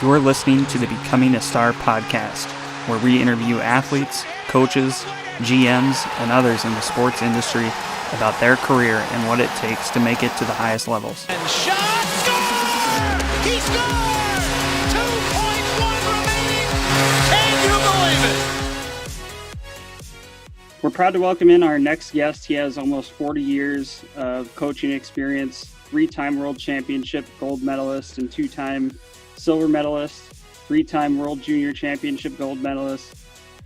You're listening to the Becoming a Star podcast, where we interview athletes, coaches, GMs, and others in the sports industry about their career and what it takes to make it to the highest levels. And shot, score! He scored! 2.1 remaining. Can you believe it? We're proud to welcome in our next guest. He has almost 40 years of coaching experience, 3-time world championship gold medalist and 2-time silver medalist, 3-time World Junior Championship gold medalist,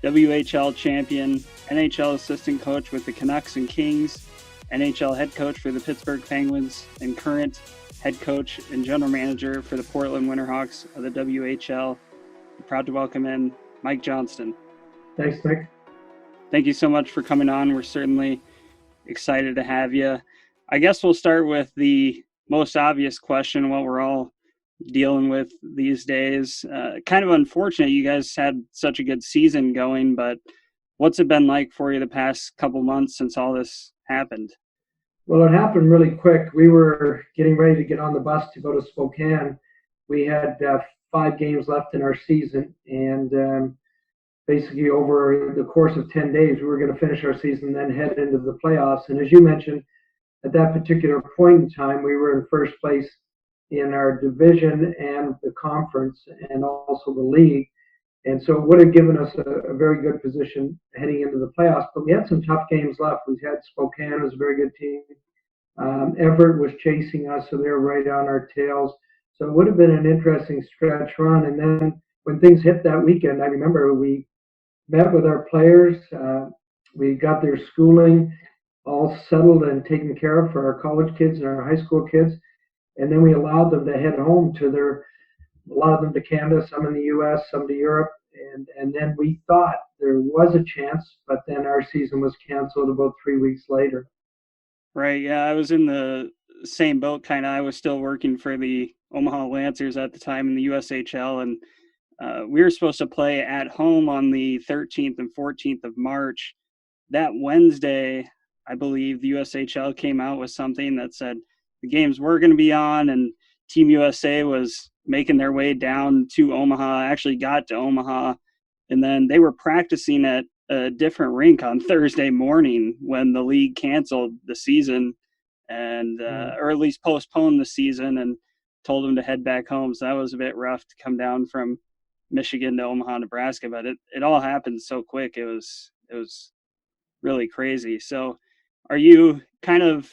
WHL champion, NHL assistant coach with the Canucks and Kings, NHL head coach for the Pittsburgh Penguins, and current head coach and general manager for the Portland Winterhawks of the WHL. We're proud to welcome in Mike Johnston. Thanks, Nick. Thank you so much for coming on. We're certainly excited to have you. I guess we'll start with the most obvious question, what we're all dealing with these days. Kind of unfortunate you guys had such a good season going, but what's it been like for you the past couple months since all this happened? Well, it happened really quick. We were getting ready to get on the bus to go to Spokane. We had 5 games left in our season, and basically over the course of 10 days, we were going to finish our season and then head into the playoffs. And as you mentioned, at that particular point in time, we were in first place in our division and the conference and also the league. And so it would have given us a very good position heading into the playoffs. But we had some tough games left. We had Spokane as a very good team. Everett was chasing us, so they were right on our tails. So it would have been an interesting stretch run. And then when things hit that weekend, I remember we met with our players. We got their schooling all settled and taken care of for our college kids and our high school kids. And then we allowed them to head home to a lot of them to Canada, some in the U.S., some to Europe. And then we thought there was a chance, but then our season was canceled about 3 weeks later. Right. Yeah, I was in the same boat kind of. I was still working for the Omaha Lancers at the time in the USHL, and we were supposed to play at home on the 13th and 14th of March. That Wednesday, I believe the USHL came out with something that said the games were going to be on, and Team USA was making their way down to Omaha, actually got to Omaha, and then they were practicing at a different rink on Thursday morning when the league canceled the season and or at least postponed the season and told them to head back home. So that was a bit rough to come down from Michigan to Omaha, Nebraska, but it all happened so quick. It was really crazy. So are you kind of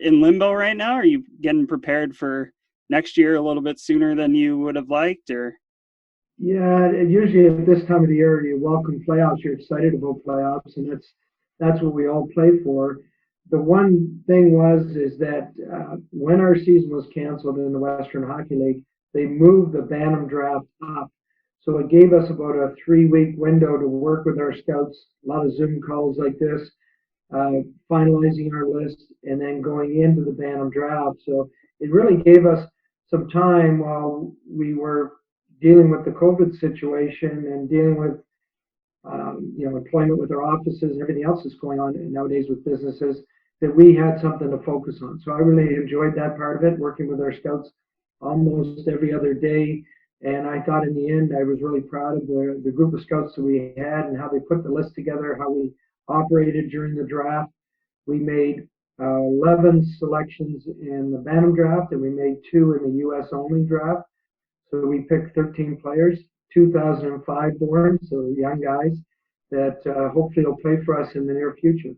in limbo right now? Are you getting prepared for next year a little bit sooner than you would have liked, or? Yeah, usually at this time of the year, you welcome playoffs. You're excited about playoffs, and that's what we all play for. The one thing is that when our season was canceled in the Western Hockey League, they moved the Bantam draft up. So it gave us about a 3-week window to work with our scouts, a lot of Zoom calls like this, finalizing our list, and then going into the Bantam draft. So it really gave us some time while we were dealing with the COVID situation and dealing with employment with our offices and everything else that's going on nowadays with businesses, that we had something to focus on. So I really enjoyed that part of it, working with our scouts almost every other day. And I thought in the end, I was really proud of the group of scouts that we had and how they put the list together, how we operated during the draft. We made 11 selections in the Bantam draft, and we made 2 in the U.S. only draft. So we picked 13 players, 2005 born, so young guys that hopefully will play for us in the near future.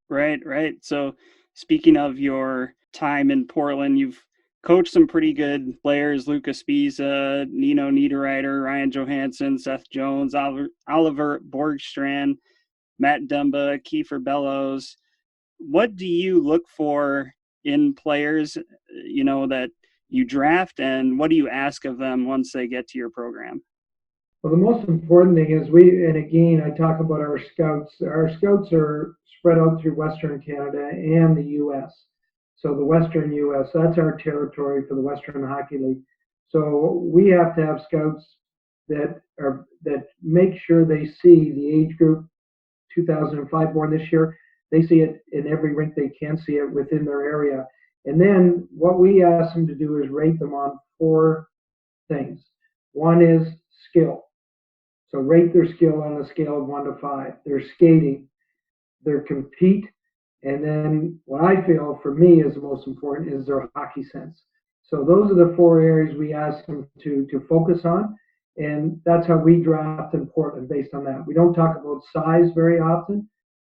Right. So speaking of your time in Portland, you've coached some pretty good players: Lucas Spiza, Nino Niederreiter, Ryan Johansson, Seth Jones, Oliver Borgstrand, Matt Dumba, Kiefer Bellows. What do you look for in players, that you draft, and what do you ask of them once they get to your program? Well, the most important thing is and again, I talk about our scouts. Our scouts are spread out through Western Canada and the U.S. So the Western U.S., that's our territory for the Western Hockey League. So we have to have scouts that make sure they see the age group 2005 born this year. They see it in every rink they can see it within their area. And then what we ask them to do is rate them on 4 things. One is skill. So rate their skill on a scale of 1 to 5. Their skating, their compete, and then what I feel for me is the most important is their hockey sense. So those are the 4 areas we ask them to focus on, and that's how we draft in Portland based on that. We don't talk about size very often.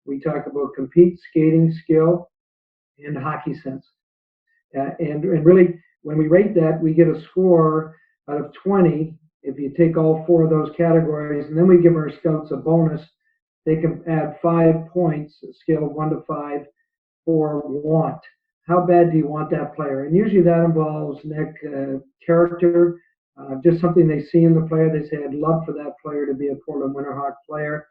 We talk about compete, skating, skill, and hockey sense. And really, when we rate that, we get a score out of 20 if you take all 4 of those categories, and then we give our scouts a bonus. They can add 5 points, a scale of 1 to 5, for want. How bad do you want that player? And usually that involves, Nick, character, just something they see in the player. They say, I'd love for that player to be a Portland Winterhawk player.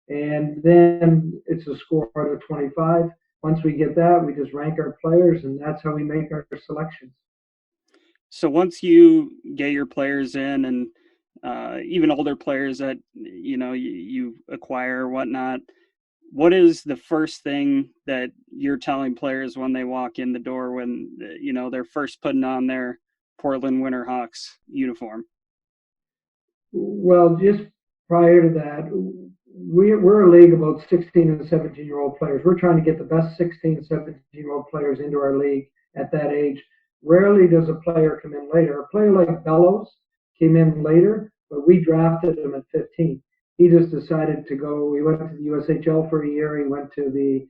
And then it's a score out of 25. Once we get that, we just rank our players, and that's how we make our selections. So once you get your players in, and even older players that you acquire or whatnot, what is the first thing that you're telling players when they walk in the door, when they're first putting on their Portland Winterhawks uniform? Well, just prior to that, we're a league about 16 and 17-year-old players. We're trying to get the best 16 and 17-year-old players into our league at that age. Rarely does a player come in later. A player like Bellows came in later, but we drafted him at 15. He just decided to go. He went to the USHL for a year. He went to the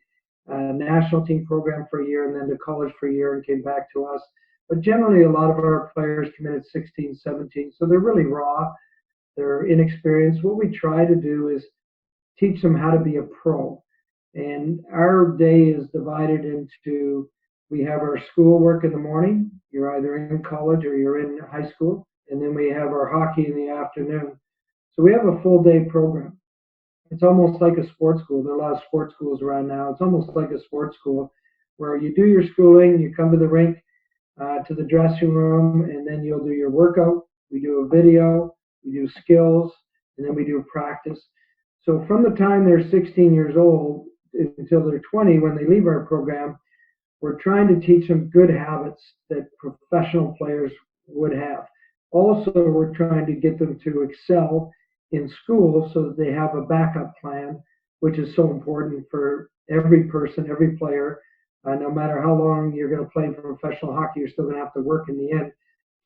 national team program for a year, and then to college for a year, and came back to us. But generally, a lot of our players come in at 16, 17, so they're really raw. They're inexperienced. What we try to do is teach them how to be a pro. And our day is divided into, we have our schoolwork in the morning. You're either in college or you're in high school. And then we have our hockey in the afternoon. So we have a full day program. It's almost like a sports school. There are a lot of sports schools around now. It's almost like a sports school where you do your schooling, you come to the rink, to the dressing room, and then you'll do your workout. We do a video, we do skills, and then we do practice. So from the time they're 16 years old until they're 20, when they leave our program, we're trying to teach them good habits that professional players would have. Also, we're trying to get them to excel in school so that they have a backup plan, which is so important for every person, every player. No matter how long you're going to play professional hockey, you're still going to have to work in the end.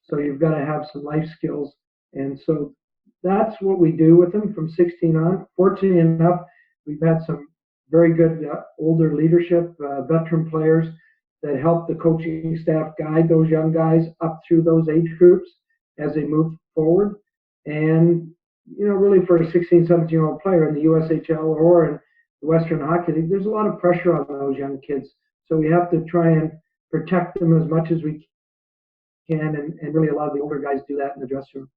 So you've got to have some life skills. And so that's what we do with them from 16 on. Fortunately enough, we've had some very good older leadership, veteran players that help the coaching staff guide those young guys up through those age groups as they move forward. And, really for a 16, 17-year-old player in the USHL or in the Western Hockey League, there's a lot of pressure on those young kids. So we have to try and protect them as much as we can. And really a lot of the older guys do that in the dressing room.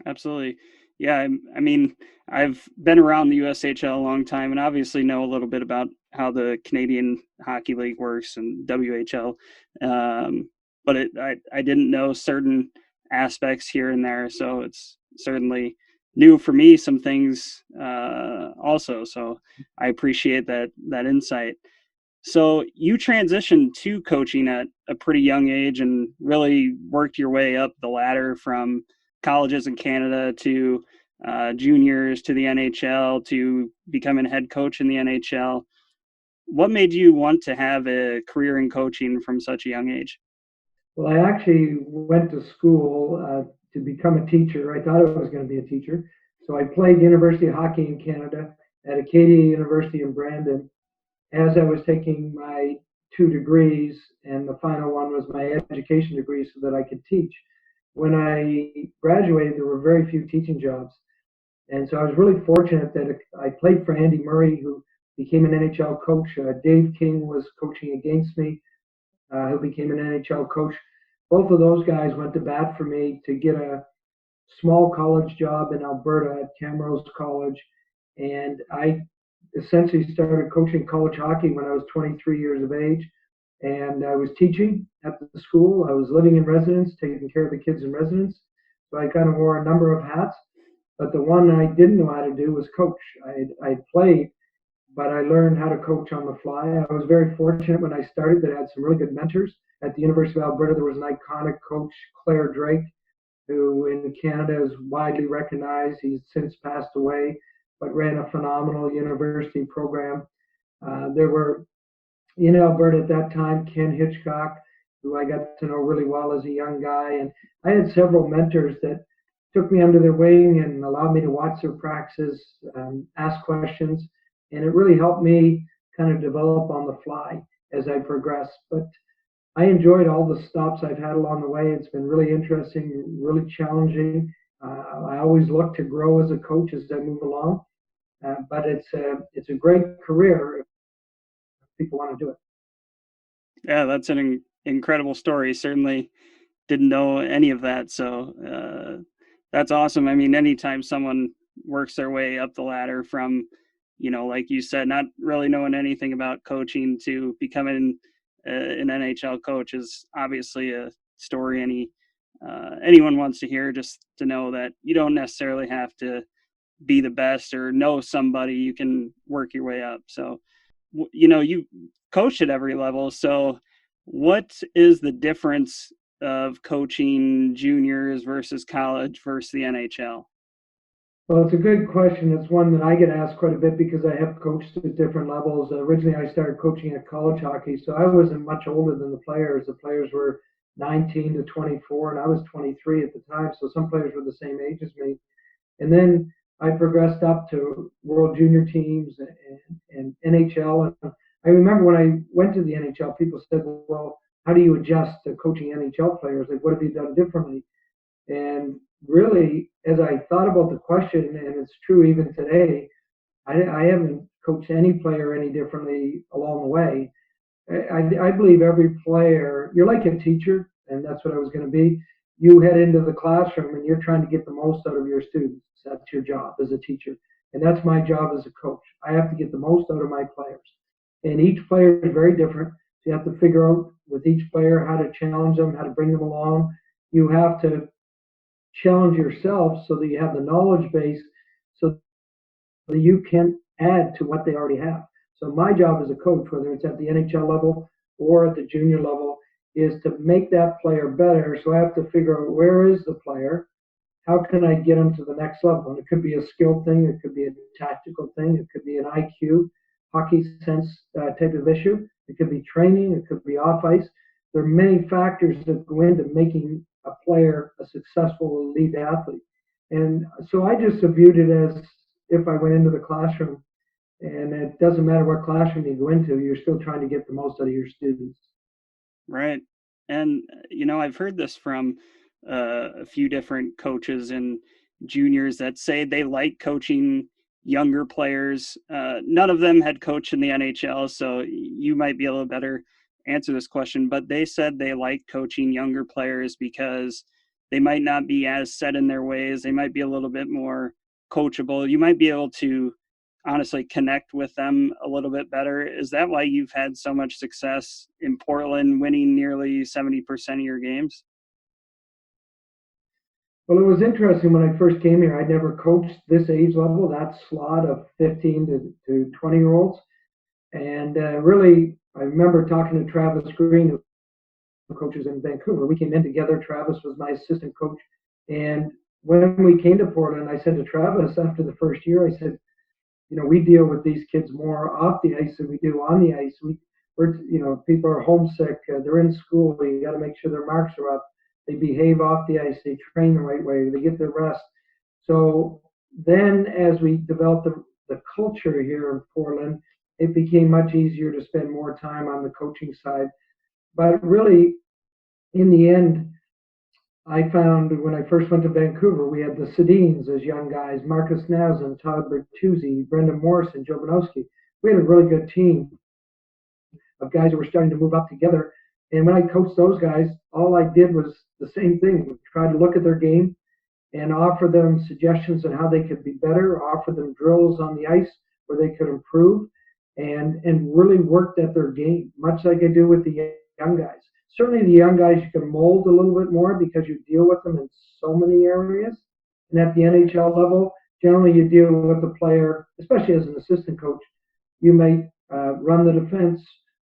Absolutely. Yeah. I mean, I've been around the USHL a long time and obviously know a little bit about how the Canadian Hockey League works and WHL. But I didn't know certain aspects here and there. So it's certainly new for me, some things also. So I appreciate that insight. So you transitioned to coaching at a pretty young age and really worked your way up the ladder from colleges in Canada to juniors to the NHL to becoming a head coach in the NHL. What made you want to have a career in coaching from such a young age? Well, I actually went to school to become a teacher. I thought I was going to be a teacher. So I played university hockey in Canada at Acadia University in Brandon as I was taking my 2 degrees, and the final one was my education degree so that I could teach. When I graduated, there were very few teaching jobs. And so I was really fortunate that I played for Andy Murray, who became an NHL coach. Dave King was coaching against me, who became an NHL coach. Both of those guys went to bat for me to get a small college job in Alberta at Camrose College. And I essentially started coaching college hockey when I was 23 years of age. And I was teaching at the school. I was living in residence, taking care of the kids in residence. So I kind of wore a number of hats. But the one I didn't know how to do was coach. I played, but I learned how to coach on the fly. I was very fortunate when I started that I had some really good mentors. At the University of Alberta, there was an iconic coach, Claire Drake, who in Canada is widely recognized. He's since passed away, but ran a phenomenal university program. There were, in Alberta at that time, Ken Hitchcock, who I got to know really well as a young guy. And I had several mentors that took me under their wing and allowed me to watch their practices, ask questions, and it really helped me kind of develop on the fly as I progressed. But I enjoyed all the stops I've had along the way. It's been really interesting, really challenging. I always look to grow as a coach as I move along, but it's a great career if people want to do it. Yeah, that's an incredible story. Certainly didn't know any of that. So that's awesome. I mean, anytime someone works their way up the ladder from, like you said, not really knowing anything about coaching to becoming an NHL coach is obviously a story anyone wants to hear, just to know that you don't necessarily have to be the best or know somebody. You can work your way up. So, you coached at every level. So what is the difference of coaching juniors versus college versus the NHL? Well, it's a good question. It's one that I get asked quite a bit because I have coached at different levels. Originally, I started coaching at college hockey, so I wasn't much older than the players. The players were 19 to 24, and I was 23 at the time, so some players were the same age as me. And then I progressed up to World Junior teams and NHL. And I remember when I went to the NHL, people said, well, how do you adjust to coaching NHL players? Like, what have you done differently? And really, as I thought about the question, and it's true even today, I haven't coached any player any differently along the way. I believe every player, you're like a teacher, and that's what I was going to be. You head into the classroom and you're trying to get the most out of your students. That's your job as a teacher. And that's my job as a coach. I have to get the most out of my players. And each player is very different. So you have to figure out with each player how to challenge them, how to bring them along. You have to challenge yourself so that you have the knowledge base so that you can add to what they already have. So my job as a coach, whether it's at the NHL level or at the junior level, is to make that player better. So I have to figure out where is the player, how can I get them to the next level? And it could be a skill thing, it could be a tactical thing, it could be an IQ, hockey sense type of issue. It could be training, it could be off ice. There are many factors that go into making a player a successful elite athlete. And so I just viewed it as if I went into the classroom, and it doesn't matter what classroom you go into, you're still trying to get the most out of your students. Right. And, I've heard this from a few different coaches and juniors that say they like coaching younger players. None of them had coached in the NHL, so you might be able to better answer this question, but they said they like coaching younger players because they might not be as set in their ways. They might be a little bit more coachable. You might be able to honestly connect with them a little bit better. Is that why you've had so much success in Portland, winning nearly 70% of your games? Well, it was interesting when I first came here. I'd never coached this age level, that slot of 15 to 20-year-olds. And really, I remember talking to Travis Green, who coaches in Vancouver. We came in together. Travis was my assistant coach. And when we came to Portland, I said to Travis after the first year, I said, we deal with these kids more off the ice than we do on the ice. People are homesick. They're in school. You got to make sure their marks are up. They behave off the ice. They train the right way. They get their rest. So then as we developed the culture here in Portland, it became much easier to spend more time on the coaching side. But really, in the end, I found when I first went to Vancouver, we had the Sedins as young guys, Marcus Nazem, Todd Bertuzzi, Brendan Morrison, Joe Banowski. We had a really good team of guys who were starting to move up together. And when I coached those guys, all I did was the same thing. We tried to look at their game and offer them suggestions on how they could be better, offer them drills on the ice where they could improve, and really worked at their game, much like I do with the young guys. Certainly the young guys you can mold a little bit more because you deal with them in so many areas. And at the NHL level, generally you deal with the player, especially as an assistant coach, you might run the defense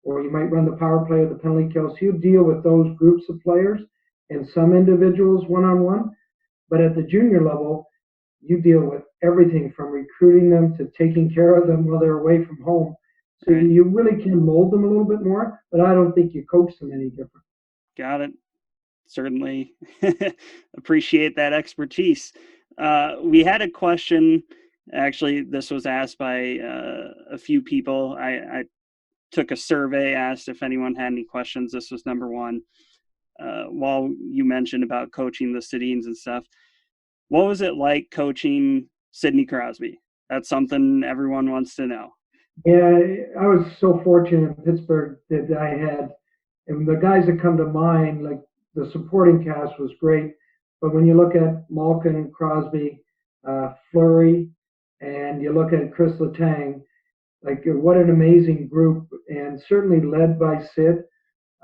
or you might run the power play or the penalty kill. So you deal with those groups of players and some individuals one-on-one. But at the junior level, you deal with everything from recruiting them to taking care of them while they're away from home. So Right. you really can mold them a little bit more, but I don't think you coach them any different. Got it. Certainly appreciate that expertise. We had a question. Actually, this was asked by a few people. I took a survey, asked if anyone had any questions. This was number one. While you mentioned about coaching the Sedins and stuff, what was it like coaching Sidney Crosby? That's something everyone wants to know. Yeah, I was so fortunate in Pittsburgh that I had, and the guys that come to mind, like the supporting cast was great. But when you look at Malkin, Crosby, Fleury, and you look at Chris Letang, like what an amazing group, and certainly led by Sid.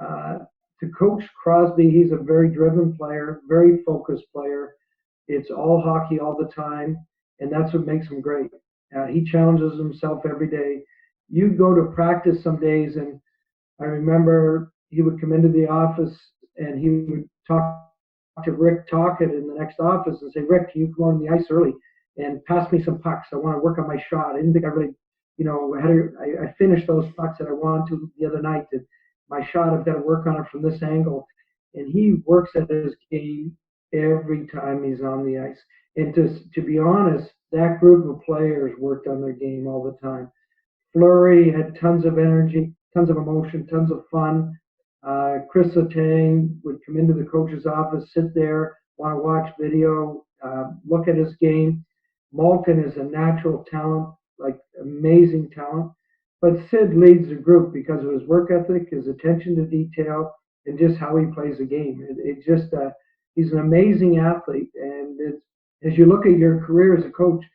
Uh, to coach Crosby, he's a very driven player, very focused player. It's all hockey all the time, and that's what makes him great. He challenges himself every day. You go to practice some days, and I remember he would come into the office and he would talk to Rick Tocchet in the next office and say, Rick, can you come on the ice early and pass me some pucks? I want to work on my shot. I didn't think I really, I finished those pucks that I wanted to the other night. That my shot, I've got to work on it from this angle. And he works at his game every time he's on the ice. And to be honest, that group of players worked on their game all the time. Fleury had tons of energy, tons of emotion, tons of fun. Chris Letang would come into the coach's office, sit there, want to watch video, look at his game. Malkin is a natural talent, like amazing talent. But Sid leads the group because of his work ethic, his attention to detail, and just how he plays the game. He's an amazing athlete. And as you look at your career as a coach,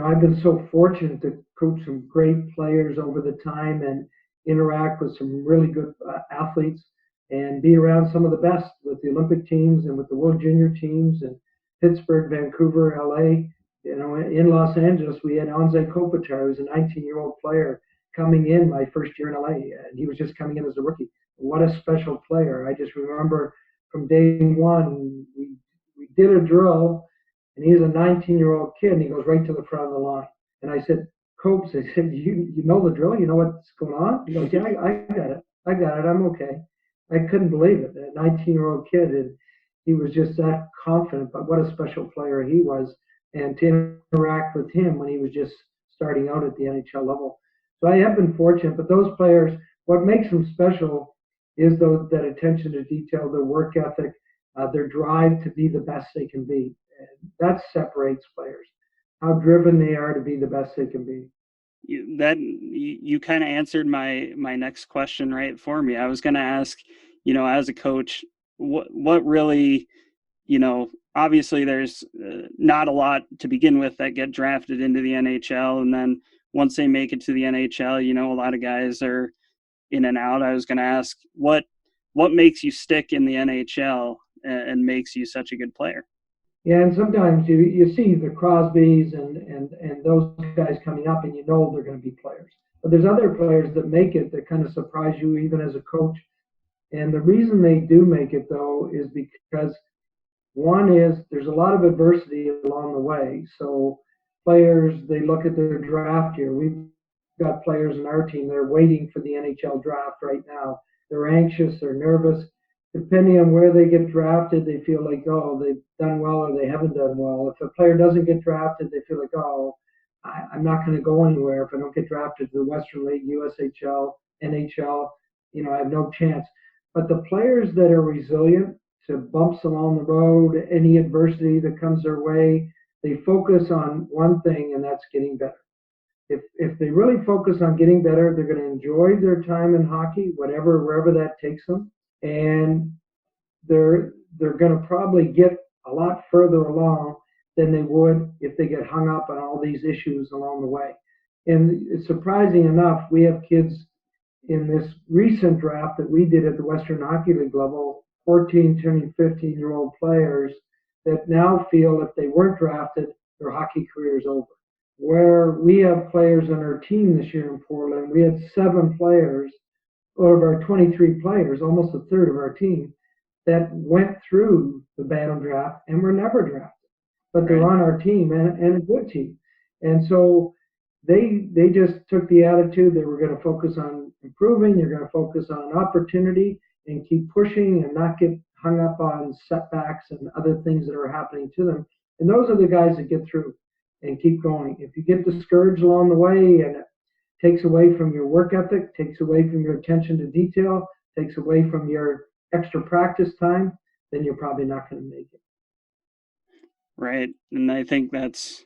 I've been so fortunate to coach some great players over the time and interact with some really good athletes and be around some of the best with the Olympic teams and with the World Junior teams in Pittsburgh, Vancouver, LA. In Los Angeles, we had Anze Kopitar, who's a 19-year-old player coming in my first year in LA, and he was just coming in as a rookie. What a special player. I just remember from day one, we did a drill, and he's a 19-year-old kid, and he goes right to the front of the line. And I said, Copes, I said, you know the drill? You know what's going on? He goes, yeah, I got it. I'm okay. I couldn't believe it. A 19-year-old kid, and he was just that confident. But what a special player he was. And to interact with him when he was just starting out at the NHL level. So I have been fortunate. But those players, what makes them special is that attention to detail, their work ethic, their drive to be the best they can be. And that separates players. How driven they are to be the best they can be. You kind of answered my next question right for me. I was going to ask, as a coach, what really, obviously there's not a lot to begin with that get drafted into the NHL, and then once they make it to the NHL, a lot of guys are in and out. I was going to ask what makes you stick in the NHL and makes you such a good player. Yeah, and sometimes you see the Crosbys and those guys coming up, and they're going to be players. But there's other players that make it that kind of surprise you even as a coach. And the reason they do make it, though, is because one is there's a lot of adversity along the way. So players, they look at their draft year. We've got players in our team that are waiting for the NHL draft right now. They're anxious, they're nervous. Depending on where they get drafted, they feel like, oh, they've done well or they haven't done well. If a player doesn't get drafted, they feel like, oh, I'm not going to go anywhere if I don't get drafted to the Western League, USHL, NHL. I have no chance. But the players that are resilient to bumps along the road, any adversity that comes their way, they focus on one thing, and that's getting better. If they really focus on getting better, they're going to enjoy their time in hockey, wherever that takes them. And they're going to probably get a lot further along than they would if they get hung up on all these issues along the way. And it's surprising enough, we have kids in this recent draft that we did at the Western Hockey League level, 14 turning 15-year-old players that now feel if they weren't drafted, their hockey career is over. Where we have players on our team this year in Portland, we had 7 players out of our 23 players, almost a third of our team, that went through the battle draft and were never drafted. but they're Right. on our team and a good team. And so they just took the attitude they were going to focus on improving, they're going to focus on opportunity and keep pushing and not get hung up on setbacks and other things that are happening to them. And those are the guys that get through and keep going. If you get discouraged along the way and it takes away from your work ethic, takes away from your attention to detail, takes away from your extra practice time, then you're probably not going to make it. Right. And I think that's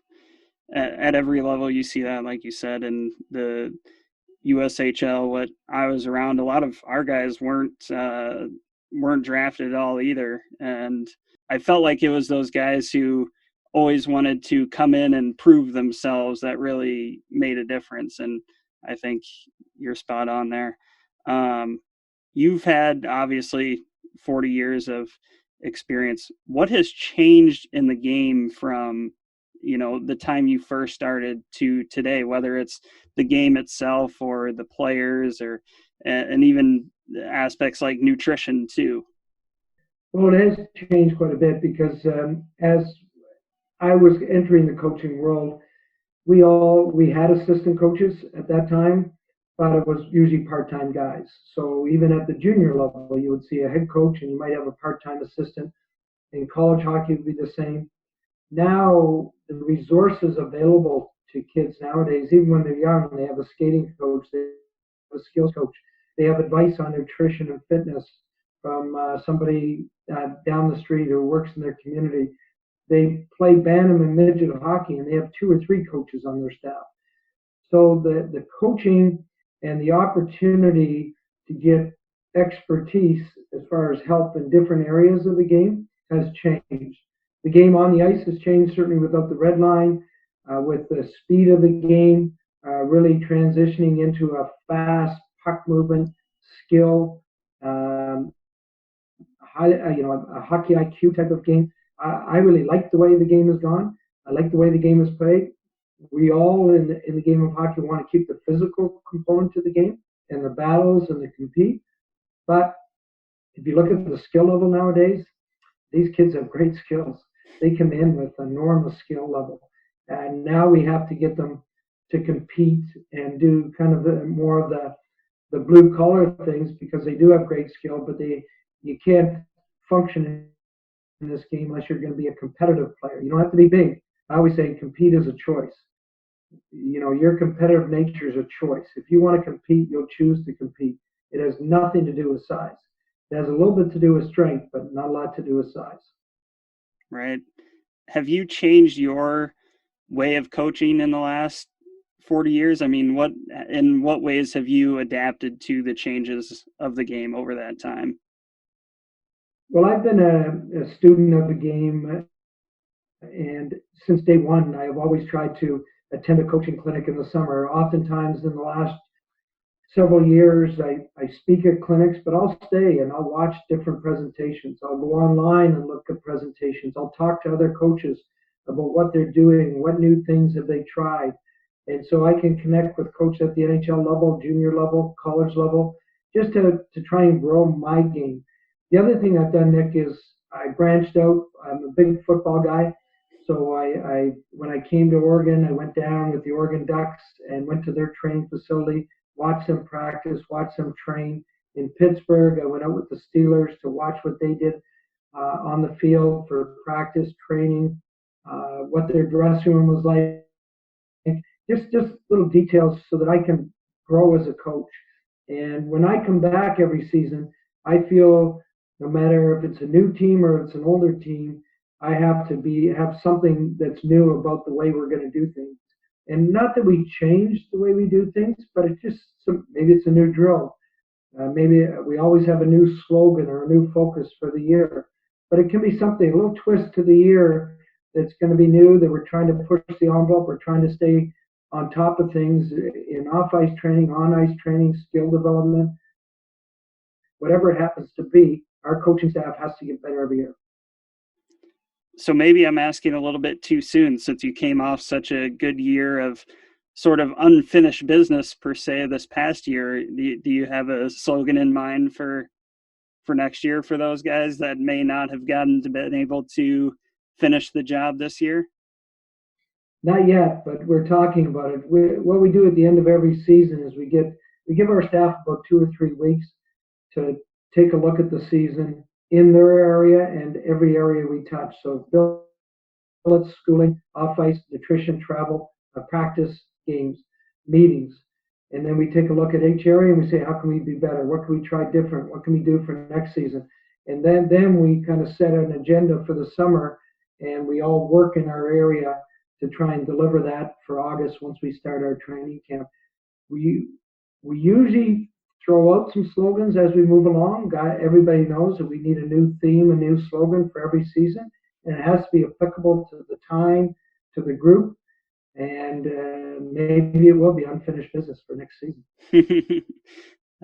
at every level you see that, like you said, in the USHL. What I was around, a lot of our guys weren't drafted at all either, and I felt like it was those guys who always wanted to come in and prove themselves that really made a difference. And I think you're spot on there. You've had obviously 40 years of experience. What has changed in the game from the time you first started to today, whether it's the game itself or the players or and even aspects like nutrition too? Well, it has changed quite a bit because as I was entering the coaching world, we had assistant coaches at that time, but it was usually part-time guys. So even at the junior level, you would see a head coach and you might have a part-time assistant. In college hockey, it would be the same. Now the resources available to kids nowadays, even when they're young, they have a skating coach, they have a skills coach, they have advice on nutrition and fitness from somebody down the street who works in their community. They play bantam and midget hockey, and they have 2 or 3 coaches on their staff. So the coaching and the opportunity to get expertise as far as help in different areas of the game has changed. The game on the ice has changed, certainly without the red line, with the speed of the game really transitioning into a fast puck movement skill, a hockey IQ type of game. I really like the way the game has gone. I like the way the game is played. We all in the game of hockey want to keep the physical component to the game and the battles and the compete. But if you look at the skill level nowadays, these kids have great skills. They come in with enormous skill level. And now we have to get them to compete and do kind of more of the blue collar things because they do have great skill, but you can't function in this game unless you're going to be a competitive player. You don't have to be big. I always say compete is a choice. Your competitive nature is a choice. If you want to compete, you'll choose to compete. It has nothing to do with size. It has a little bit to do with strength, but not a lot to do with size. Right. Have you changed your way of coaching in the last 40 years? I mean, in what ways have you adapted to the changes of the game over that time? Well, I've been a student of the game, and since day one, I have always tried to attend a coaching clinic in the summer. Oftentimes in the last several years, I speak at clinics, but I'll stay and I'll watch different presentations. I'll go online and look at presentations. I'll talk to other coaches about what they're doing, what new things have they tried. And so I can connect with coaches at the NHL level, junior level, college level, just to try and grow my game. The other thing I've done, Nick, is I branched out. I'm a big football guy. So when I came to Oregon, I went down with the Oregon Ducks and went to their training facility, watched them practice, watched them train. In Pittsburgh, I went out with the Steelers to watch what they did on the field for practice, training, what their dressing room was like. Just little details so that I can grow as a coach. And when I come back every season, I feel no matter if it's a new team or it's an older team, I have to have something that's new about the way we're going to do things. And not that we change the way we do things, but it's just maybe it's a new drill. Maybe we always have a new slogan or a new focus for the year. But it can be something, a little twist to the year that's going to be new, that we're trying to push the envelope, we're trying to stay on top of things in off-ice training, on-ice training, skill development. Whatever it happens to be, our coaching staff has to get better every year. So maybe I'm asking a little bit too soon, since you came off such a good year of sort of unfinished business per se this past year. Do you have a slogan in mind for next year for those guys that may not have been able to finish the job this year? Not yet, but we're talking about it. What we do at the end of every season is we give our staff about 2 or 3 weeks to take a look at the season in their area and every area we touch. So billets, schooling, off ice, nutrition, travel, practice, games, meetings. And then we take a look at each area and we say, how can we be better? What can we try different? What can we do for next season? And then we kind of set an agenda for the summer, and we all work in our area to try and deliver that for August once we start our training camp. We usually throw out some slogans as we move along. Everybody knows that we need a new theme, a new slogan for every season, and it has to be applicable to the time, to the group, and maybe it will be unfinished business for next season.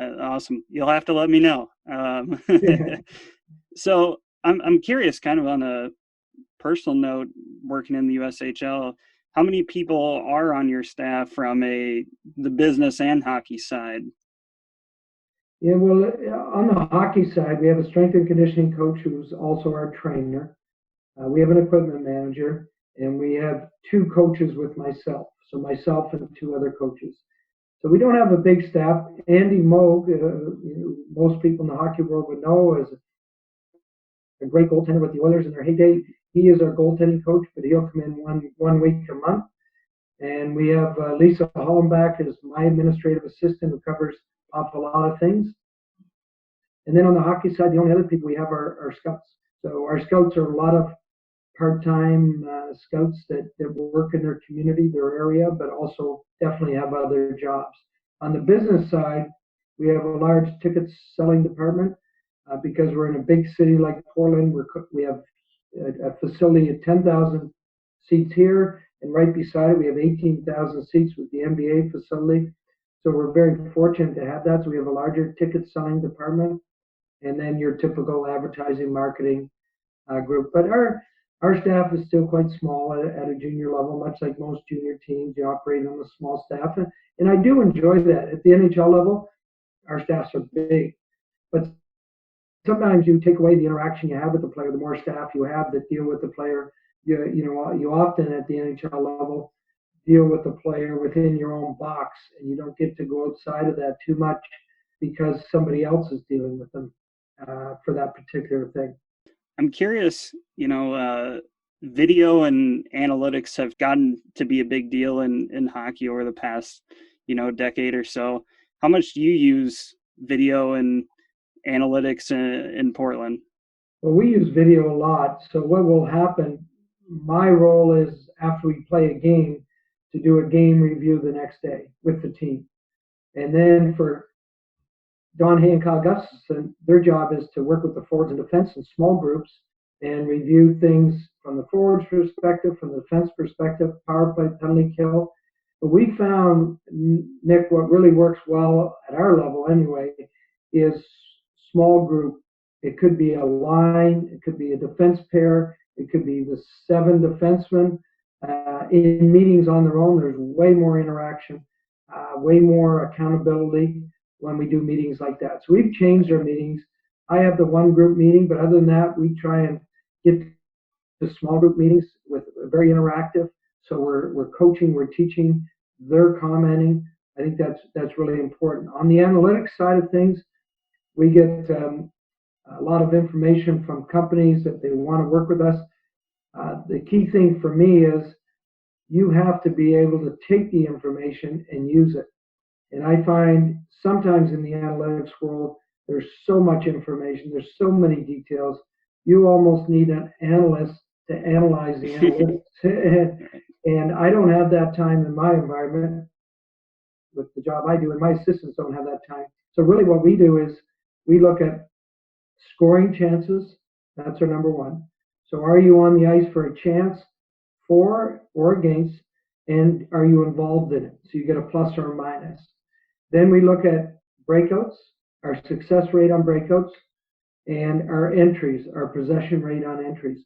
Awesome. You'll have to let me know. So I'm curious, kind of on a personal note, working in the USHL, how many people are on your staff from the business and hockey side? Yeah, well, on the hockey side, we have a strength and conditioning coach who's also our trainer. We have an equipment manager, and we have 2 coaches with myself. So myself and 2 other coaches. So we don't have a big staff. Andy Moog, most people in the hockey world would know, is a great goaltender with the Oilers in their heyday. He is our goaltending coach, but he'll come in one week a month. And we have Lisa Hollenbach is my administrative assistant who covers off a lot of things. And then on the hockey side, the only other people we have are our scouts. So our scouts are a lot of part-time scouts that work in their community, their area, but also definitely have other jobs. On the business side, we have a large ticket selling department because we're in a big city like Portland. We have a facility of 10,000 seats here, and right beside it, we have 18,000 seats with the NBA facility. So we're very fortunate to have that. So we have a larger ticket selling department, and then your typical advertising marketing group. But our staff is still quite small at a junior level, much like most junior teams. You operate on a small staff, and I do enjoy that. At the NHL level, our staffs are big, but sometimes you take away the interaction you have with the player. The more staff you have that deal with the player, you often at the NHL level deal with the player within your own box, and you don't get to go outside of that too much because somebody else is dealing with them for that particular thing. I'm curious, video and analytics have gotten to be a big deal in hockey over the past, decade or so. How much do you use video and analytics in Portland? Well, we use video a lot. So what will happen, my role is after we play a game to do a game review the next day with the team. And then for Don Hay and Kyle Gustafson, their job is to work with the forwards and defense in small groups and review things from the forwards perspective, from the defense perspective, power play, penalty kill. But we found, Nick, what really works well at our level anyway is small group. It could be a line, it could be a defense pair, it could be the 7 defensemen. In meetings on their own, there's way more interaction, way more accountability when we do meetings like that. So we've changed our meetings. I have the one group meeting, but other than that, we try and get to small group meetings with very interactive. So we're coaching, we're teaching, they're commenting. I think that's really important. On the analytics side of things, we get a lot of information from companies that they want to work with us. The key thing for me is you have to be able to take the information and use it. And I find sometimes in the analytics world, there's so much information, there's so many details, you almost need an analyst to analyze the analytics. And I don't have that time in my environment with the job I do, and my assistants don't have that time. So really what we do is we look at scoring chances. That's our number one. So are you on the ice for a chance, for or against, and are you involved in it? So you get a plus or a minus. Then we look at breakouts, our success rate on breakouts, and our entries, our possession rate on entries.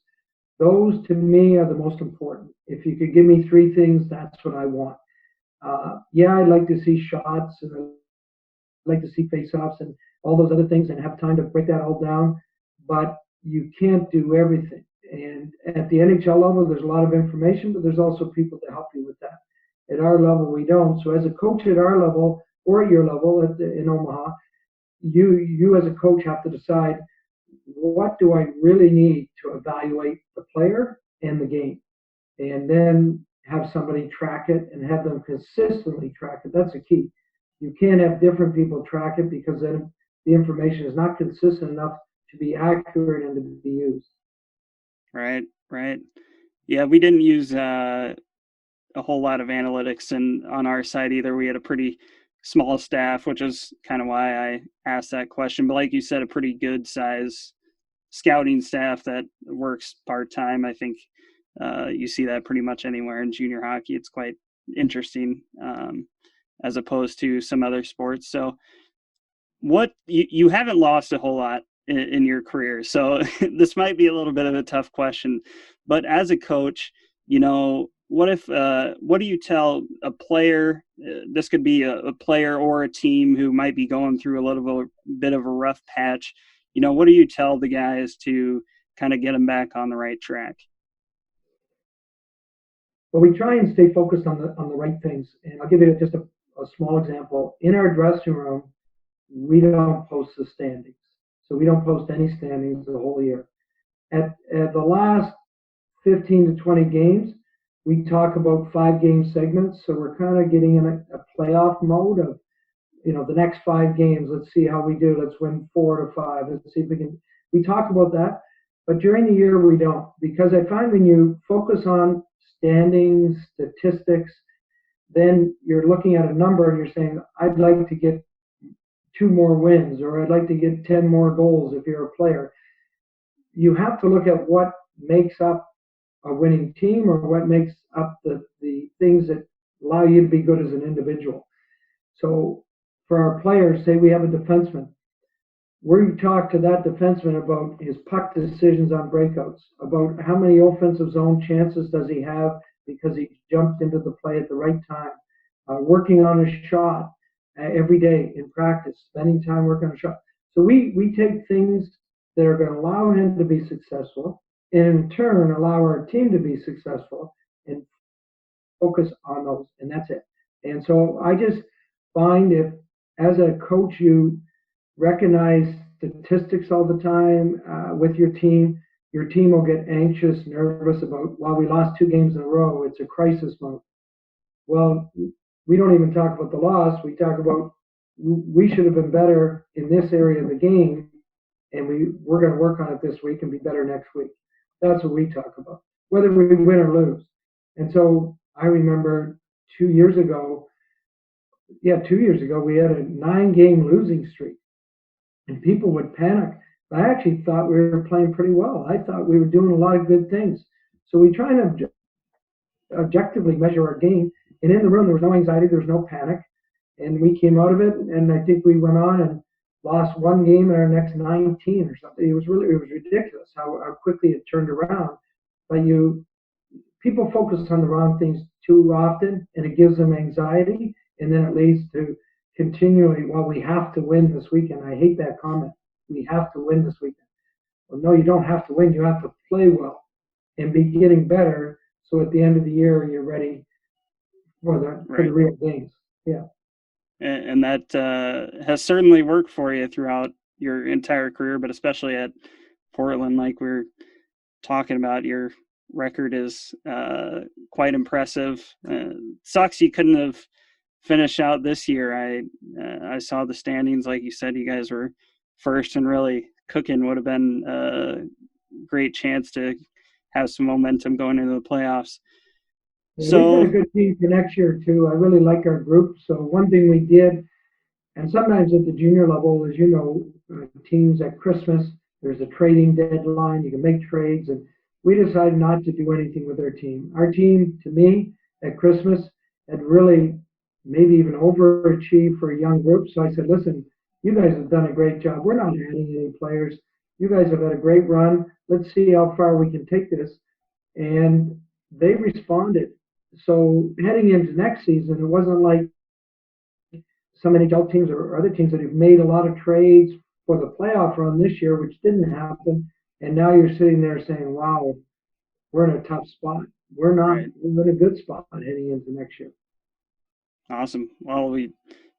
Those to me are the most important. If you could give me 3 things, that's what I want. I'd like to see shots, and I'd like to see face-offs and all those other things and have time to break that all down, but you can't do everything. And at the NHL level, there's a lot of information, but there's also people to help you with that. At our level, we don't. So as a coach at our level or at your level in Omaha, you as a coach have to decide, what do I really need to evaluate the player and the game? And then have somebody track it and have them consistently track it. That's the key. You can't have different people track it, because then the information is not consistent enough to be accurate and to be used. Right. Yeah, we didn't use a whole lot of analytics on our side either. We had a pretty small staff, which is kind of why I asked that question. But like you said, a pretty good size scouting staff that works part-time. I think you see that pretty much anywhere in junior hockey. It's quite interesting as opposed to some other sports. So what you haven't lost a whole lot in your career. So this might be a little bit of a tough question, but as a coach, what do you tell a player? This could be a player or a team who might be going through a little bit of a rough patch. What do you tell the guys to kind of get them back on the right track? Well, we try and stay focused on the right things. And I'll give you just a small example. In our dressing room, we don't post the standings. So we don't post any standings the whole year. At the last 15 to 20 games, we talk about 5-game segments. So we're kind of getting in a playoff mode of, the next 5 games. Let's see how we do. Let's win 4 to 5. Let's see if we talk about that. But during the year, we don't, because I find when you focus on standings, statistics, then you're looking at a number and you're saying, I'd like to get 2 more wins, or I'd like to get 10 more goals if you're a player. You have to look at what makes up a winning team, or what makes up the things that allow you to be good as an individual. So for our players, say we have a defenseman, we talk to that defenseman about his puck decisions on breakouts, about how many offensive zone chances does he have because he jumped into the play at the right time, working on his shot every day in practice, spending time working on a shot. So we take things that are going to allow him to be successful, and in turn allow our team to be successful, and focus on those, and that's it. And so I just find, if as a coach you recognize statistics all the time with your team will get anxious, nervous about, well, we lost 2 games in a row, it's a crisis mode. Well, we don't even talk about the loss. We talk about, we should have been better in this area of the game, and we're going to work on it this week and be better next week. That's what we talk about, whether we win or lose. And so I remember 2 years ago, we had a 9-game losing streak, and people would panic. But I actually thought we were playing pretty well. I thought we were doing a lot of good things. So we try and objectively measure our game. And in the room, there was no anxiety, there was no panic. And we came out of it, and I think we went on and lost 1 game in our next 19 or something. It was ridiculous how quickly it turned around. But people focus on the wrong things too often, and it gives them anxiety, and then it leads to continually, well, we have to win this weekend. I hate that comment. We have to win this weekend. Well, no, you don't have to win. You have to play well and be getting better, so at the end of the year you're ready for the real games. Yeah. And that has certainly worked for you throughout your entire career, but especially at Portland, like we're talking about. Your record is quite impressive. Sucks you couldn't have finished out this year. I saw the standings, like you said, you guys were first, and really cooking. Would have been a great chance to have some momentum going into the playoffs. Yeah, so we've got a good team for next year too. I really like our group. So one thing we did, and sometimes at the junior level, as you know, teams at Christmas, there's a trading deadline. You can make trades, and we decided not to do anything with our team. Our team, to me, at Christmas, had really maybe even overachieved for a young group. So I said, listen, you guys have done a great job. We're not adding any players. You guys have had a great run. Let's see how far we can take this. And they responded. So heading into next season, it wasn't like some NHL teams or other teams that have made a lot of trades for the playoff run this year, which didn't happen. And now you're sitting there saying, wow, we're in a tough spot. We're not, Right. we're in a good spot heading into next year. Awesome. Well, we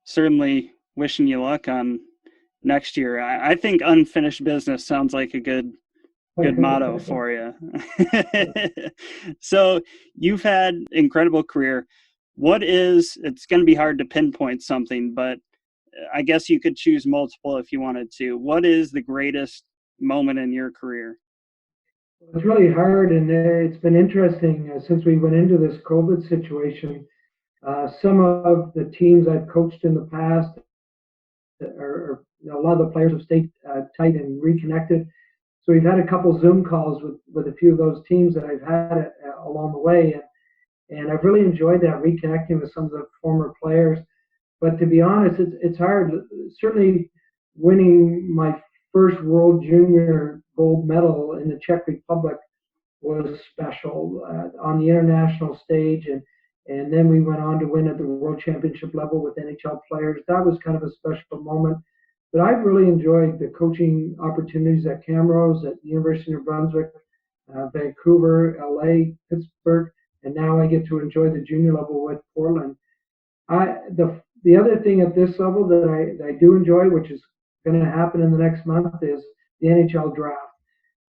certainly wishing you luck on next year. I think unfinished business sounds like a good motto for you. So you've had incredible career. It's going to be hard to pinpoint something, but I guess you could choose multiple if you wanted to. What is the greatest moment in your career? It's really hard, and it's been interesting since we went into this COVID situation. Some of the teams I've coached in the past, a lot of the players have stayed tight and reconnected. So we've had a couple Zoom calls with a few of those teams that I've had along the way, and I've really enjoyed that, reconnecting with some of the former players. But to be honest, it's hard. Certainly, winning my first World Junior gold medal in the Czech Republic was special on the international stage, and then we went on to win at the World Championship level with NHL players. That was kind of a special moment. But I've really enjoyed the coaching opportunities at Camrose, at the University of New Brunswick, Vancouver, LA, Pittsburgh, and now I get to enjoy the junior level with Portland. The other thing at this level that I do enjoy, which is going to happen in the next month, is the NHL draft.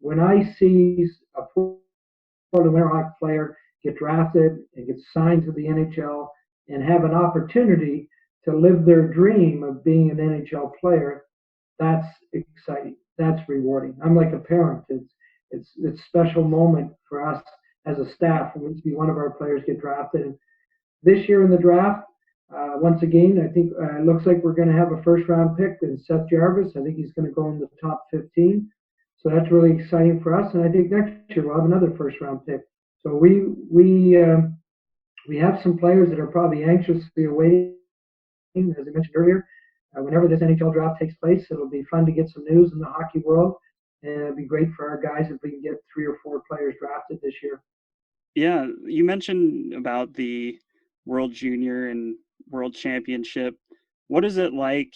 When I see a Portland Winterhawks player get drafted and get signed to the NHL and have an opportunity to live their dream of being an NHL player, that's exciting. That's rewarding. I'm like a parent. It's a special moment for us as a staff when we see one of our players get drafted. And this year in the draft, once again, I think it looks like we're going to have a first-round pick in Seth Jarvis. I think he's going to go in the top 15. So that's really exciting for us. And I think next year we'll have another first-round pick. So we have some players that are probably anxiously awaiting, as I mentioned earlier. Whenever this NHL draft takes place, it'll be fun to get some news in the hockey world. And it'll be great for our guys if we can get 3 or 4 players drafted this year. Yeah, you mentioned about the World Junior and World Championship. What is it like,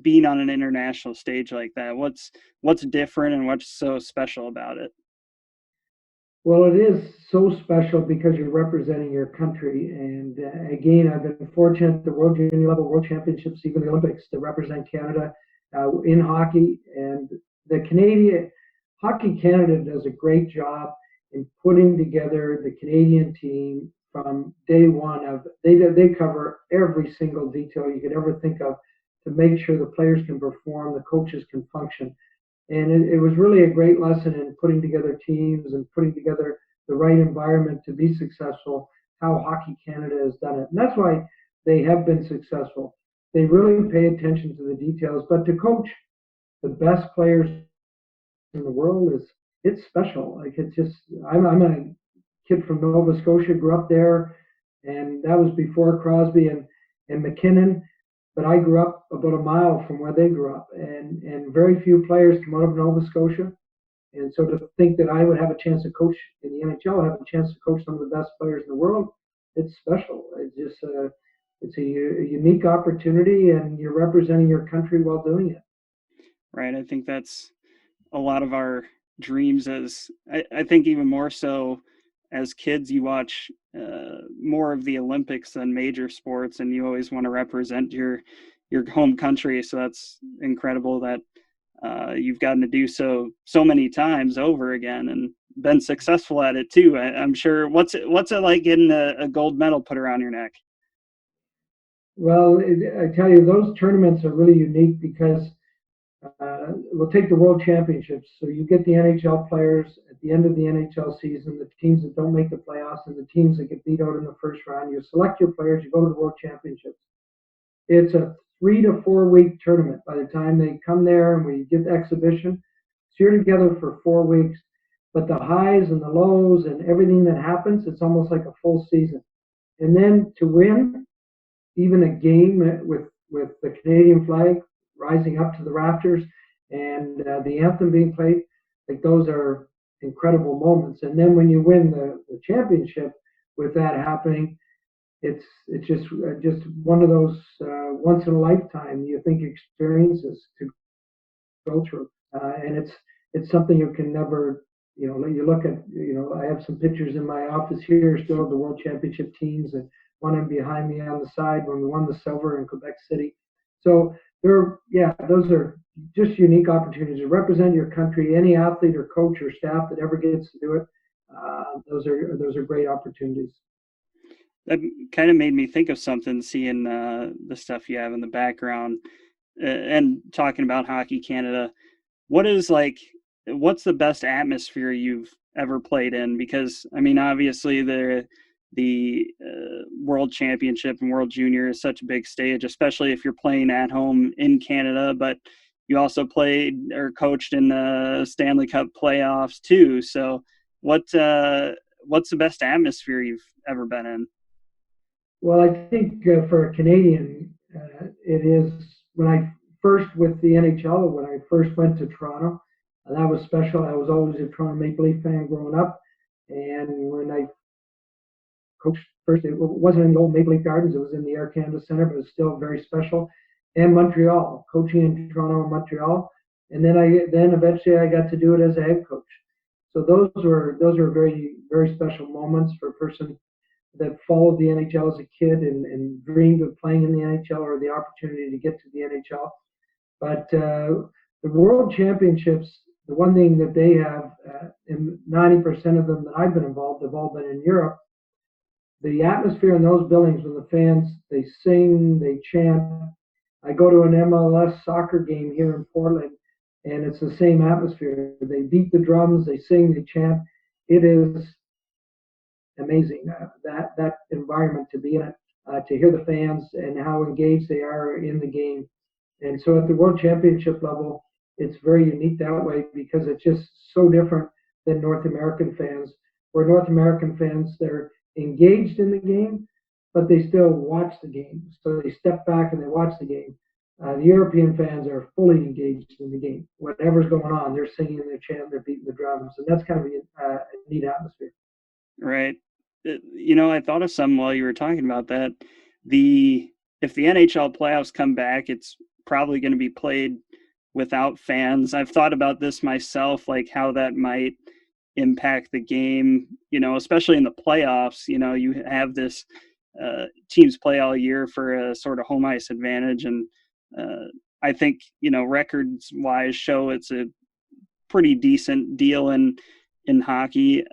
being on an international stage like that? What's different and what's so special about it? Well, it is so special because you're representing your country. And again, I've been fortunate at the World Junior level, World Championships, even the Olympics, to represent Canada in hockey. And the Hockey Canada does a great job in putting together the Canadian team from day one. They cover every single detail you could ever think of to make sure the players can perform, the coaches can function. And it was really a great lesson in putting together teams and putting together the right environment to be successful, how Hockey Canada has done it. And that's why they have been successful. They really pay attention to the details. But to coach the best players in the world it's special. Like, it's just, I'm a kid from Nova Scotia, grew up there, and that was before Crosby and McKinnon. But I grew up about a mile from where they grew up, and very few players come out of Nova Scotia. And so to think that I would have a chance to coach in the NHL, have a chance to coach some of the best players in the world, it's special. It's just it's a unique opportunity, and you're representing your country while doing it. Right. I think that's a lot of our dreams. As I think even more so as kids, you watch more of the Olympics than major sports, and you always want to represent your home country. So that's incredible that you've gotten to do so many times over again and been successful at it too. I'm sure. What's it like getting a gold medal put around your neck? Well, I tell you, those tournaments are really unique because we'll take the World Championships. So you get the NHL players at the end of the NHL season, the teams that don't make the playoffs and the teams that get beat out in the first round. You select your players, you go to the World Championships. It's a 3 to 4 week tournament by the time they come there and we get the exhibition. So you're together for 4 weeks. But the highs and the lows and everything that happens, it's almost like a full season. And then to win even a game with the Canadian flag rising up to the rafters and the anthem being played, like, those are incredible moments. And then when you win the championship with that happening, it's just one of those once in a lifetime, you think, experiences to go through. and it's something you can never, you look at, I have some pictures in my office here still of the World Championship teams, and one of them behind me on the side when we won the silver in Quebec City. So those are just unique opportunities to represent your country. Any athlete or coach or staff that ever gets to do it, those are great opportunities. That kind of made me think of something, seeing the stuff you have in the background and talking about Hockey Canada. What's the best atmosphere you've ever played in? Because I mean, obviously the World Championship and World Junior is such a big stage, especially if you're playing at home in Canada, but you also played or coached in the Stanley Cup playoffs too. So what's the best atmosphere you've ever been in? Well, I think for a Canadian, it is when I first with the NHL, when I first went to Toronto, that was special. I was always a Toronto Maple Leaf fan growing up. And when I coached first, it wasn't in the old Maple Leaf Gardens, it was in the Air Canada Centre, but it's still very special. And Montreal, coaching in Toronto and Montreal. And then eventually I got to do it as a head coach. So those were very, very special moments for a person that followed the NHL as a kid and dreamed of playing in the NHL or the opportunity to get to the NHL. But the World Championships, the one thing that they have, and 90% of them that I've been involved have all been in Europe, the atmosphere in those buildings when the fans, they sing, they chant. I go to an MLS soccer game here in Portland, and it's the same atmosphere. They beat the drums, they sing, they chant. It is amazing, that environment to be in it, to hear the fans and how engaged they are in the game. And so at the World Championship level, it's very unique that way because it's just so different than North American fans, where North American fans, they're engaged in the game, but they still watch the game. So they step back and they watch the game. The European fans are fully engaged in the game. Whatever's going on, they're singing, they're chanting, they're beating the drums. And that's kind of a neat atmosphere. Right. I thought of some while you were talking about that. If the NHL playoffs come back, it's probably going to be played without fans. I've thought about this myself, like how that might impact the game, especially in the playoffs. You have this teams play all year for a sort of home ice advantage. And I think, records wise show it's a pretty decent deal in hockey.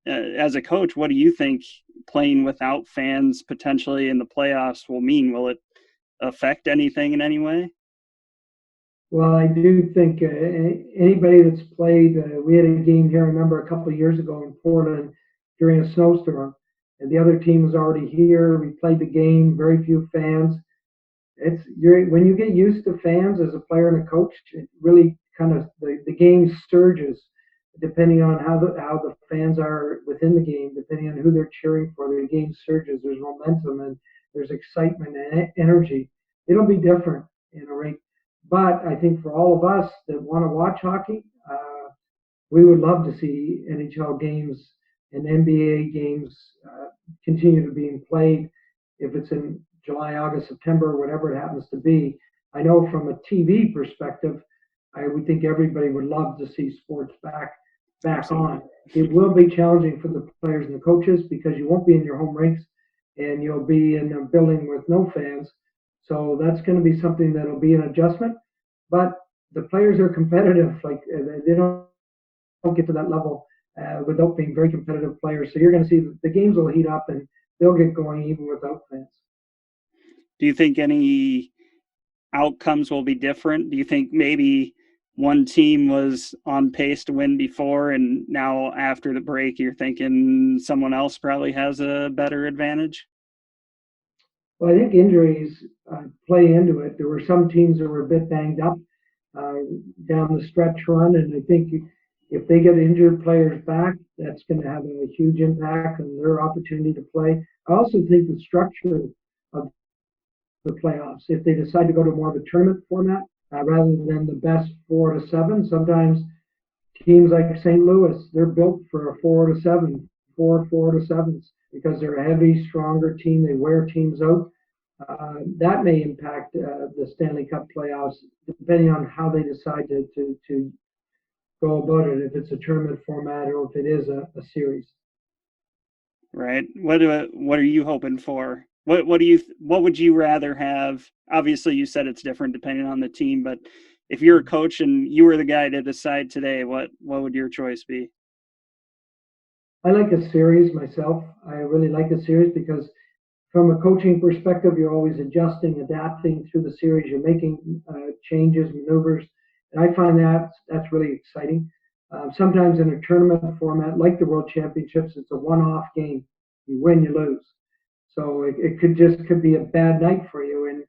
As a coach, what do you think playing without fans potentially in the playoffs will mean? Will it affect anything in any way? Well, I do think anybody that's played, we had a game here, I remember a couple of years ago in Portland during a snowstorm, and the other team was already here. We played the game, very few fans. When you get used to fans as a player and a coach, it really kind of, the game surges depending on how the fans are within the game, depending on who they're cheering for. The game surges, there's momentum and there's excitement and energy. It'll be different in a rink. But I think for all of us that want to watch hockey, we would love to see NHL games and NBA games continue to be played. If it's in July, August, September, whatever it happens to be. I know from a TV perspective, I would think everybody would love to see sports back on. It will be challenging for the players and the coaches because you won't be in your home rinks and you'll be in a building with no fans. So that's going to be something that'll be an adjustment. But the players are competitive. Like they don't get to that level without being very competitive players. So you're going to see the games will heat up and they'll get going even without fans. Do you think any outcomes will be different? Do you think maybe one team was on pace to win before and now after the break you're thinking someone else probably has a better advantage? Well, I think injuries play into it. There were some teams that were a bit banged up down the stretch run, and I think if they get injured players back, that's going to have a huge impact on their opportunity to play. I also think the structure of the playoffs, if they decide to go to more of a tournament format rather than the best 4 to 7, sometimes teams like St. Louis, they're built for a 4 to 7, 4 to 7s because they're a heavy, stronger team. They wear teams out. that may impact the Stanley Cup playoffs, depending on how they decide to go about it, if it's a tournament format or if it is a series. Right. What are you hoping for? What would you rather have? Obviously, you said it's different depending on the team, but if you're a coach and you were the guy to decide today, what would your choice be? I like a series myself. I really like a series because from a coaching perspective, you're always adjusting, adapting through the series. You're making changes, maneuvers, and I find that's really exciting. Sometimes in a tournament format, like the World Championships, it's a one-off game. You win, you lose. So it could be a bad night for you, and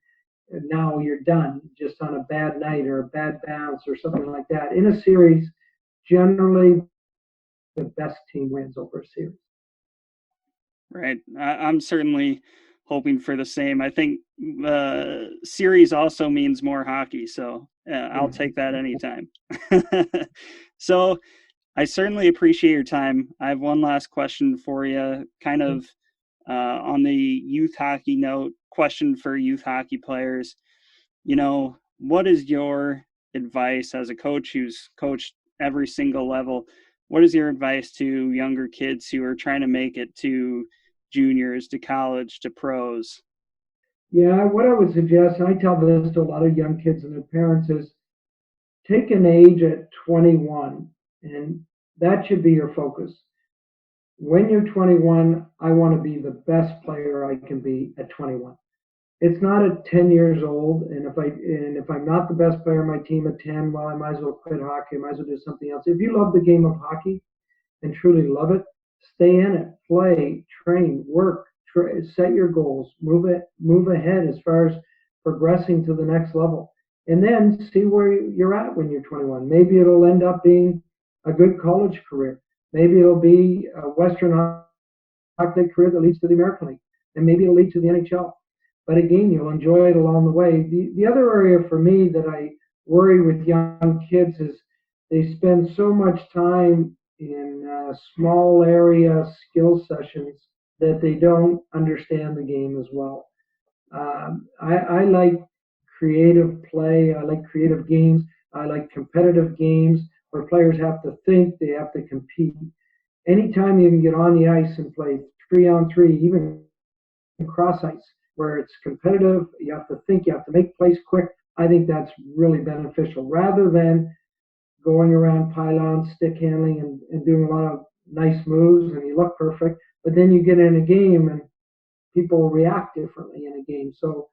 now you're done just on a bad night or a bad bounce or something like that. In a series, generally the best team wins over a series. Right. I'm certainly hoping for the same. I think series also means more hockey, so I'll take that anytime. So I certainly appreciate your time. I have one last question for you, kind of on the youth hockey note, question for youth hockey players. What is your advice as a coach who's coached every single level? What is your advice to younger kids who are trying to make it to juniors, to college, to pros? Yeah, what I would suggest, and I tell this to a lot of young kids and their parents, is take an age at 21, and that should be your focus. When you're 21, I want to be the best player I can be at 21. It's not at 10 years old, and if I'm not the best player on my team at 10, well, I might as well quit hockey. I might as well do something else. If you love the game of hockey and truly love it, stay in it, play, train, work, set your goals, move ahead as far as progressing to the next level, and then see where you're at when you're 21. Maybe it'll end up being a good college career. Maybe it'll be a Western hockey career that leads to the American League, and maybe it'll lead to the NHL. But again, you'll enjoy it along the way. The other area for me that I worry with young kids is they spend so much time in small area skill sessions that they don't understand the game as well. I like creative play. I like creative games. I like competitive games where players have to think, they have to compete. Anytime you can get on the ice and play 3-on-3, even cross ice, where it's competitive, you have to think, you have to make plays quick. I think that's really beneficial rather than going around pylons, stick handling, and doing a lot of nice moves and you look perfect. But then you get in a game and people react differently in a game. So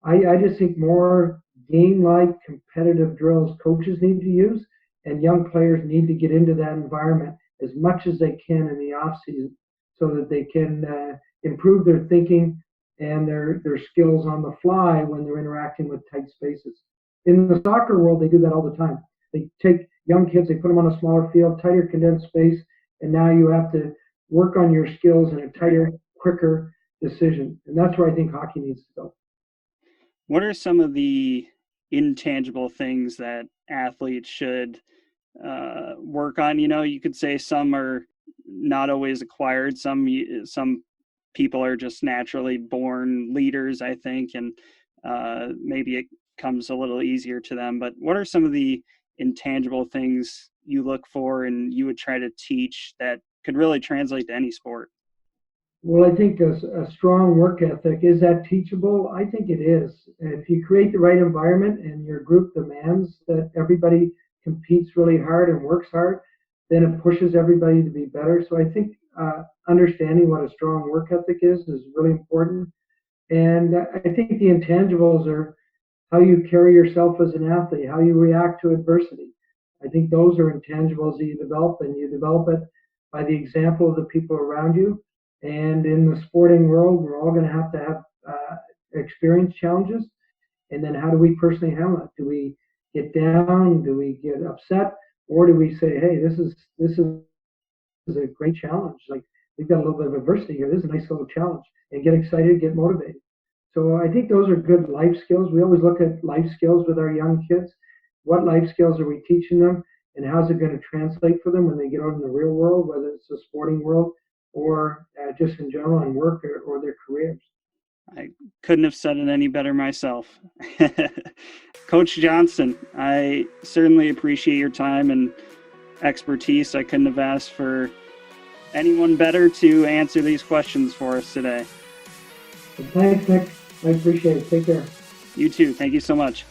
I just think more game-like competitive drills coaches need to use, and young players need to get into that environment as much as they can in the off season so that they can improve their thinking and their skills on the fly when they're interacting with tight spaces. In the soccer world, they do that all the time. They take young kids, they put them on a smaller field, tighter condensed space, and now you have to work on your skills in a tighter, quicker decision. And that's where I think hockey needs to go. What are some of the intangible things that athletes should work on? You could say some are not always acquired. Some people are just naturally born leaders, I think, and maybe it comes a little easier to them. But what are some of the intangible things you look for and you would try to teach that could really translate to any sport? Well, I think a strong work ethic, is that teachable? I think it is. If you create the right environment and your group demands that everybody competes really hard and works hard, then it pushes everybody to be better. So I think understanding what a strong work ethic is really important. And I think the intangibles are how you carry yourself as an athlete, how you react to adversity. I think those are intangibles that you develop, and you develop it by the example of the people around you. And in the sporting world, we're all going to have experience challenges. And then how do we personally handle it? Do we get down? Do we get upset? Or do we say, hey, this is a great challenge. Like, we've got a little bit of adversity here. This is a nice little challenge. And get excited, get motivated. So I think those are good life skills. We always look at life skills with our young kids. What life skills are we teaching them? And how's it going to translate for them when they get out in the real world, whether it's the sporting world or just in general in work or their careers? I couldn't have said it any better myself. Coach Johnston, I certainly appreciate your time and expertise. I couldn't have asked for anyone better to answer these questions for us today. Well, thanks, Nick. I appreciate it. Take care. You too. Thank you so much.